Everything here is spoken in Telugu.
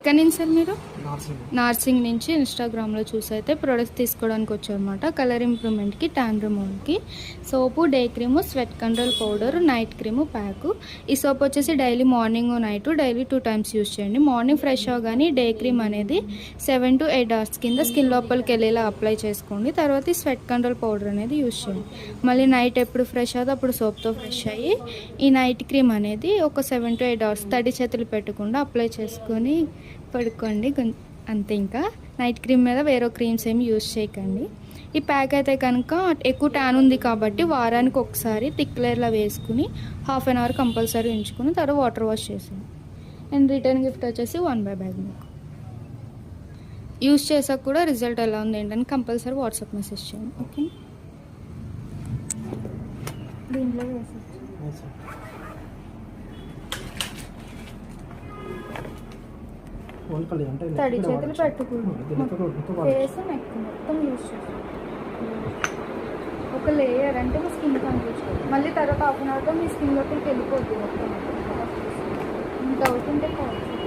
ఎక్కడి నుంచి సార్ మీరు? నార్సింగ్ నుంచి ఇన్స్టాగ్రామ్లో చూసి అయితే ప్రొడక్ట్స్ తీసుకోవడానికి వచ్చారనమాట. కలర్ ఇంప్రూవ్మెంట్కి, ట్యాన్ రిమూవ్కి soap, day cream, sweat control powder, night cream pack. ఈ సోప్ వచ్చేసి daily morning night daily 2 times use చేయండి. మార్నింగ్ ఫ్రెష్ అవగానే డే క్రీమ్ అనేది 7 to 8 hours కింద స్కిన్ లోపలికి వెళ్ళేలా అప్లై చేసుకోండి. తర్వాత ఈ స్వెట్ కంట్రోల్ పౌడర్ అనేది యూస్ చేయండి. మళ్ళీ నైట్ ఎప్పుడు ఫ్రెష్ అవుతుందో అప్పుడు సోప్తో ఫ్రెష్ అయ్యి ఈ నైట్ క్రీమ్ అనేది ఒక 7 to 8 hours తడి చేతులు పెట్టకుండా అప్లై చేసుకొని పడుకోండి అంతే. ఇంకా నైట్ క్రీమ్ మీద వేరే క్రీమ్స్ ఏమి యూస్ చేయకండి. ఈ ప్యాక్ అయితే కనుక ఎక్కువ ట్యాన్ ఉంది కాబట్టి వారానికి ఒకసారి థిక్ లేయర్లో వేసుకుని ½ an hour కంపల్సరీ ఉంచుకుని తర్వాత వాటర్ వాష్ చేసాను. అండ్ రిటర్న్ గిఫ్ట్ వచ్చేసి 1 by బ్యాగ్ మీకు. యూస్ చేసాక కూడా రిజల్ట్ ఎలా ఉంది ఏంటని కంపల్సరీ వాట్సాప్ మెసేజ్ చేయండి. ఓకే, దీంట్లో వేసేసి తడి చేతులు పెట్టుకుంటాం. ఫేస్ నెక్ మొత్తం యూస్ చేస్తాం. ఒక లేయర్ అంటే మీ స్కిన్ కనిపించుకోవాలి. మళ్ళీ తర్వాత ½ an hourతో మీ స్కిన్ లోపలికి వెళ్ళిపోతుంది మొత్తం. డౌట్ ఉంటే కావాలి.